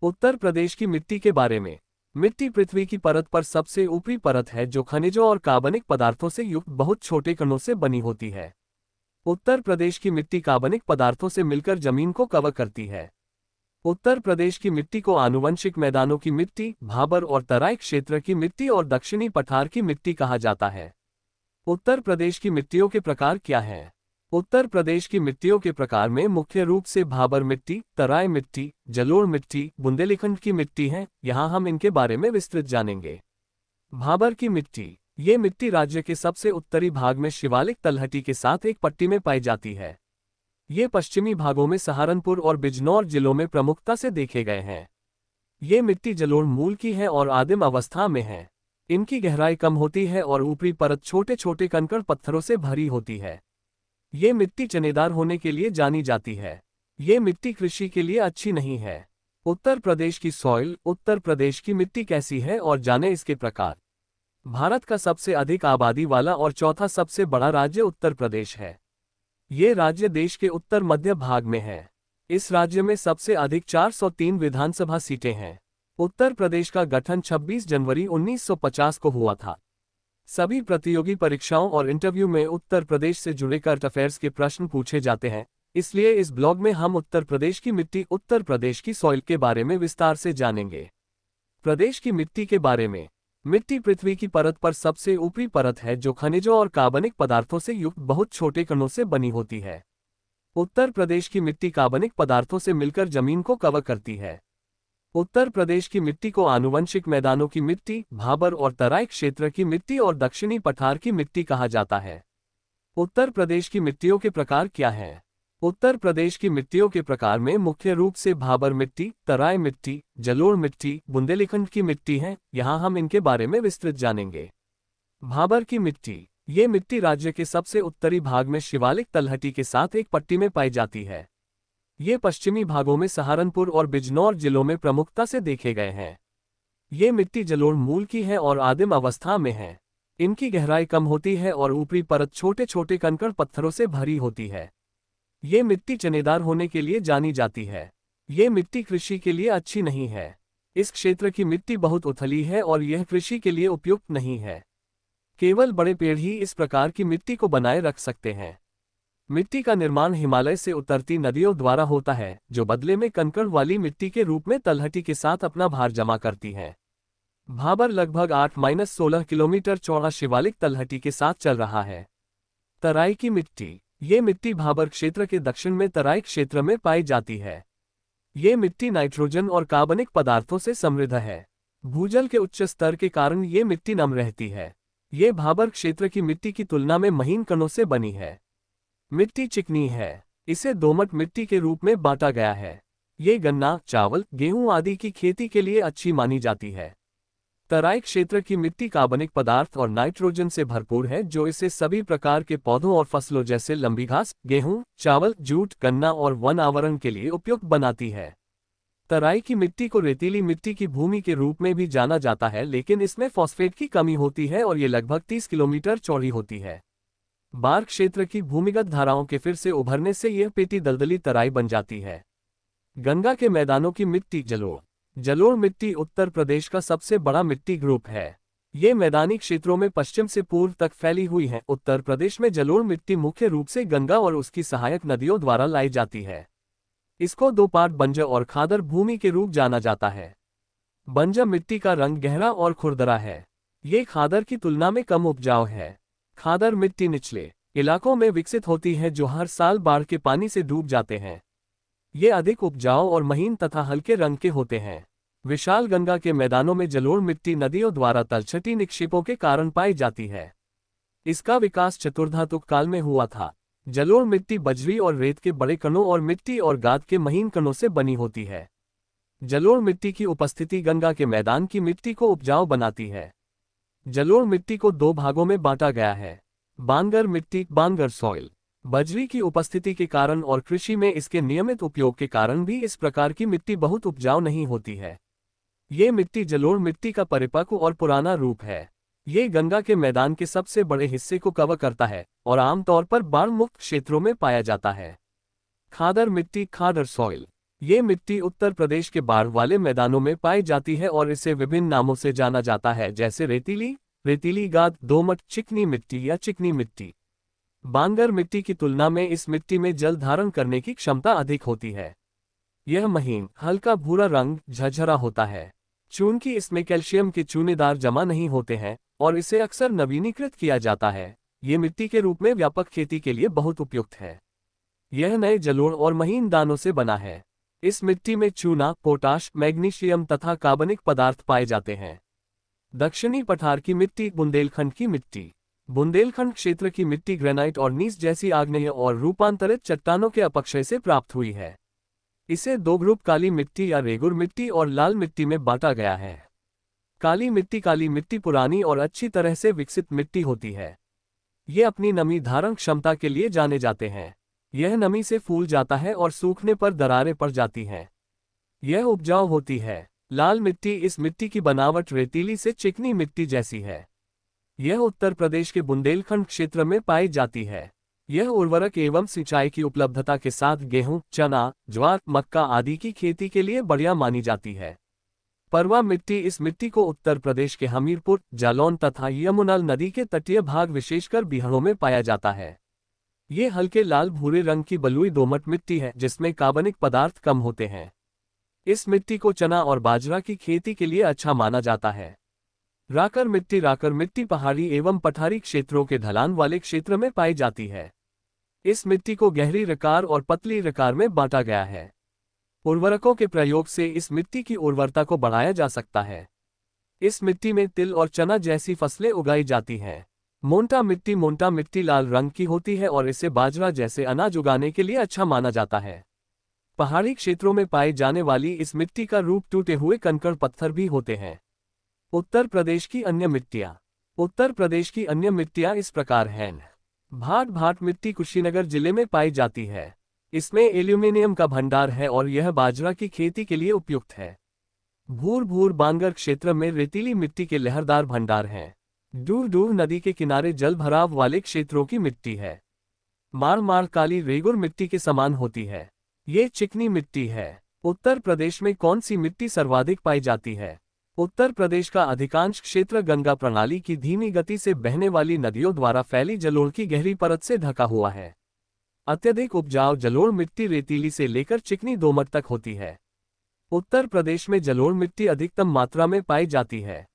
उत्तर प्रदेश की मिट्टी के बारे में। मिट्टी पृथ्वी की परत पर सबसे ऊपरी परत है जो खनिजों और कार्बनिक पदार्थों से युक्त बहुत छोटे कणों से बनी होती है। उत्तर प्रदेश की मिट्टी कार्बनिक पदार्थों से मिलकर जमीन को कवर करती है। उत्तर प्रदेश की मिट्टी को आनुवंशिक मैदानों की मिट्टी, भाबर और तराई क्षेत्र की मिट्टी और दक्षिणी पठार की मिट्टी कहा जाता है। उत्तर प्रदेश की मिट्टियों के प्रकार क्या हैं? उत्तर प्रदेश की मिट्टियों के प्रकार में मुख्य रूप से भाबर मिट्टी, तराई मिट्टी, जलोढ़ मिट्टी, बुंदेलखंड की मिट्टी हैं। यहाँ हम इनके बारे में विस्तृत जानेंगे। भाबर की मिट्टी। ये मिट्टी राज्य के सबसे उत्तरी भाग में शिवालिक तलहटी के साथ एक पट्टी में पाई जाती है। ये पश्चिमी भागों में सहारनपुर और बिजनौर जिलों में प्रमुखता से देखे गए हैं। ये मिट्टी जलोढ़ मूल की है और आदिम अवस्था में है। इनकी गहराई कम होती है और ऊपरी परत छोटे छोटे कंकड़ पत्थरों से भरी होती है। ये मिट्टी चनेदार होने के लिए जानी जाती है। ये मिट्टी कृषि के लिए अच्छी नहीं है। उत्तर प्रदेश की सॉइल। उत्तर प्रदेश की मिट्टी कैसी है और जाने इसके प्रकार। भारत का सबसे अधिक आबादी वाला और चौथा सबसे बड़ा राज्य उत्तर प्रदेश है। ये राज्य देश के उत्तर मध्य भाग में है। इस राज्य में सबसे अधिक 403 विधानसभा सीटें हैं। उत्तर प्रदेश का गठन 26 जनवरी 1950 को हुआ था। सभी प्रतियोगी परीक्षाओं और इंटरव्यू में उत्तर प्रदेश से जुड़े करंट अफेयर्स के प्रश्न पूछे जाते हैं, इसलिए इस ब्लॉग में हम उत्तर प्रदेश की मिट्टी, उत्तर प्रदेश की सॉइल के बारे में विस्तार से जानेंगे। प्रदेश की मिट्टी के बारे में। मिट्टी पृथ्वी की परत पर सबसे ऊपरी परत है जो खनिजों और कार्बनिक पदार्थों से युक्त बहुत छोटे कणों से बनी होती है। उत्तर प्रदेश की मिट्टी कार्बनिक पदार्थों से मिलकर जमीन को कवर करती है। उत्तर प्रदेश की मिट्टी को आनुवंशिक मैदानों की मिट्टी, भाबर और तराई क्षेत्र की मिट्टी और दक्षिणी पठार की मिट्टी कहा जाता है। उत्तर प्रदेश की मिट्टियों के प्रकार क्या हैं? उत्तर प्रदेश की मिट्टियों के प्रकार में मुख्य रूप से भाबर मिट्टी, तराई मिट्टी, जलोढ़ मिट्टी, बुंदेलखंड की मिट्टी हैं। यहाँ हम इनके बारे में विस्तृत जानेंगे। भाबर की मिट्टी। ये मिट्टी राज्य के सबसे उत्तरी भाग में शिवालिक तलहटी के साथ एक पट्टी में पाई जाती है। ये पश्चिमी भागों में सहारनपुर और बिजनौर जिलों में प्रमुखता से देखे गए हैं। ये मिट्टी जलोढ़ मूल की है और आदिम अवस्था में है। इनकी गहराई कम होती है और ऊपरी परत छोटे छोटे कंकड़ पत्थरों से भरी होती है। ये मिट्टी चनेदार होने के लिए जानी जाती है। ये मिट्टी कृषि के लिए अच्छी नहीं है। इस क्षेत्र की मिट्टी बहुत उथली है और यह कृषि के लिए उपयुक्त नहीं है। केवल बड़े पेड़ ही इस प्रकार की मिट्टी को बनाए रख सकते हैं। मिट्टी का निर्माण हिमालय से उतरती नदियों द्वारा होता है, जो बदले में कंकड़ वाली मिट्टी के रूप में तलहटी के साथ अपना भार जमा करती हैं। भाबर लगभग 8-16 किलोमीटर चौड़ा शिवालिक तलहटी के साथ चल रहा है। तराई की मिट्टी। ये मिट्टी भाबर क्षेत्र के दक्षिण में तराई क्षेत्र में पाई जाती है। ये मिट्टी नाइट्रोजन और कार्बनिक पदार्थों से समृद्ध है। भूजल के उच्च स्तर के कारण ये मिट्टी नम रहती है। ये भाबर क्षेत्र की मिट्टी की तुलना में महीन कणों से बनी है। मिट्टी चिकनी है। इसे दोमट मिट्टी के रूप में बांटा गया है। ये गन्ना, चावल, गेहूं आदि की खेती के लिए अच्छी मानी जाती है। तराई क्षेत्र की मिट्टी कार्बनिक पदार्थ और नाइट्रोजन से भरपूर है, जो इसे सभी प्रकार के पौधों और फसलों जैसे लंबी घास, गेहूं, चावल, जूट, गन्ना और वन आवरण के लिए उपयुक्त बनाती है। तराई की मिट्टी को रेतीली मिट्टी की भूमि के रूप में भी जाना जाता है, लेकिन इसमें फॉस्फेट की कमी होती है और ये लगभग 30 किलोमीटर चौड़ी होती है। बार क्षेत्र की भूमिगत धाराओं के फिर से उभरने से यह पेटी दलदली तराई बन जाती है। गंगा के मैदानों की मिट्टी। जलोढ़। जलोढ़ मिट्टी उत्तर प्रदेश का सबसे बड़ा मिट्टी ग्रुप है। ये मैदानी क्षेत्रों में पश्चिम से पूर्व तक फैली हुई है। उत्तर प्रदेश में जलोढ़ मिट्टी मुख्य रूप से गंगा और उसकी सहायक नदियों द्वारा लाई जाती है। इसको दो पार्ट बंजर और खादर भूमि के रूप जाना जाता है। बंजर मिट्टी का रंग गहरा और खुरदरा है। ये खादर की तुलना में कम उपजाऊ है। खादर मिट्टी निचले इलाकों में विकसित होती है, जो हर साल बाढ़ के पानी से डूब जाते हैं। ये अधिक उपजाऊ और महीन तथा हल्के रंग के होते हैं। विशाल गंगा के मैदानों में जलोढ़ मिट्टी नदियों द्वारा तलछटी निक्षेपों के कारण पाई जाती है। इसका विकास चतुर्धातुक काल में हुआ था। जलोढ़ मिट्टी बजरी और रेत के बड़े कणों और मिट्टी और गाद के महीन कणों से बनी होती है। जलोढ़ मिट्टी की उपस्थिति गंगा के मैदान की मिट्टी को उपजाऊ बनाती है। जलोढ़ मिट्टी को दो भागों में बांटा गया है। बांगर मिट्टी, बांगर सॉइल। बजरी की उपस्थिति के कारण और कृषि में इसके नियमित उपयोग के कारण भी इस प्रकार की मिट्टी बहुत उपजाऊ नहीं होती है। ये मिट्टी जलोढ़ मिट्टी का परिपक्व और पुराना रूप है। ये गंगा के मैदान के सबसे बड़े हिस्से को कवर करता है और आमतौर पर बाढ़ मुक्त क्षेत्रों में पाया जाता है। खादर मिट्टी, खादर सॉइल। ये मिट्टी उत्तर प्रदेश के बाढ़ वाले मैदानों में पाई जाती है और इसे विभिन्न नामों से जाना जाता है, जैसे रेतीली, रेतीली गाद, दोमट, चिकनी मिट्टी या चिकनी मिट्टी। बांगर मिट्टी की तुलना में इस मिट्टी में जल धारण करने की क्षमता अधिक होती है। यह महीन, हल्का भूरा रंग, झरझरा होता है। चूंकि इसमें कैल्शियम के चूनेदार जमा नहीं होते हैं और इसे अक्सर नवीनीकृत किया जाता है, ये मिट्टी के रूप में व्यापक खेती के लिए बहुत उपयुक्त है। यह नए जलोढ़ और महीन दानों से बना है। इस मिट्टी में चूना, पोटाश, मैग्नीशियम तथा कार्बनिक पदार्थ पाए जाते हैं। दक्षिणी पठार की मिट्टी, बुंदेलखंड की मिट्टी। बुंदेलखंड क्षेत्र की मिट्टी ग्रेनाइट और नीस जैसी आग्नेय और रूपांतरित चट्टानों के अपक्षय से प्राप्त हुई है। इसे दो ग्रुप, काली मिट्टी या रेगुर मिट्टी और लाल मिट्टी में बांटा गया है। काली मिट्टी पुरानी और अच्छी तरह से विकसित मिट्टी होती है। ये अपनी नमी धारण क्षमता के लिए जाने जाते हैं। यह नमी से फूल जाता है और सूखने पर दरारें पड़ जाती हैं। यह उपजाऊ होती है। लाल मिट्टी, इस मिट्टी की बनावट रेतीली से चिकनी मिट्टी जैसी है। यह उत्तर प्रदेश के बुंदेलखंड क्षेत्र में पाई जाती है। यह उर्वरक एवं सिंचाई की उपलब्धता के साथ गेहूं, चना, ज्वार, मक्का आदि की खेती के लिए बढ़िया मानी जाती है। परवा मिट्टी, इस मिट्टी को उत्तर प्रदेश के हमीरपुर, जालौन तथा यमुना नदी के तटीय भाग विशेषकर बिहारों में पाया जाता है। ये हल्के लाल भूरे रंग की बलुई दोमट मिट्टी है जिसमें कार्बनिक पदार्थ कम होते हैं। इस मिट्टी को चना और बाजरा की खेती के लिए अच्छा माना जाता है। राकर मिट्टी पहाड़ी एवं पठारी क्षेत्रों के ढलान वाले क्षेत्र में पाई जाती है। इस मिट्टी को गहरी रकार और पतली रकार में बांटा गया है। उर्वरकों के प्रयोग से इस मिट्टी की उर्वरता को बढ़ाया जा सकता है। इस मिट्टी में तिल और चना जैसी फसलें उगाई जाती हैं। मोंटा मिट्टी लाल रंग की होती है और इसे बाजरा जैसे अनाज उगाने के लिए अच्छा माना जाता है। पहाड़ी क्षेत्रों में पाई जाने वाली इस मिट्टी का रूप टूटे हुए कंकड़ पत्थर भी होते हैं। उत्तर प्रदेश की अन्य मिट्टियाँ। उत्तर प्रदेश की अन्य मिट्टियाँ इस प्रकार हैं। भाट मिट्टी कुशीनगर जिले में पाई जाती है। इसमें एल्यूमिनियम का भंडार है और यह बाजरा की खेती के लिए उपयुक्त है। भूर बांगर क्षेत्र में रेतीली मिट्टी के लहरदार भंडार हैं। दूर नदी के किनारे जल भराव वाले क्षेत्रों की मिट्टी है। मार काली रेगुर मिट्टी के समान होती है। ये चिकनी मिट्टी है। उत्तर प्रदेश में कौन सी मिट्टी सर्वाधिक पाई जाती है? उत्तर प्रदेश का अधिकांश क्षेत्र गंगा प्रणाली की धीमी गति से बहने वाली नदियों द्वारा फैली जलोढ़ की गहरी परत से ढका हुआ है। अत्यधिक उपजाऊ जलोढ़ मिट्टी रेतीली से लेकर चिकनी दोमट तक होती है। उत्तर प्रदेश में जलोढ़ मिट्टी अधिकतम मात्रा में पाई जाती है।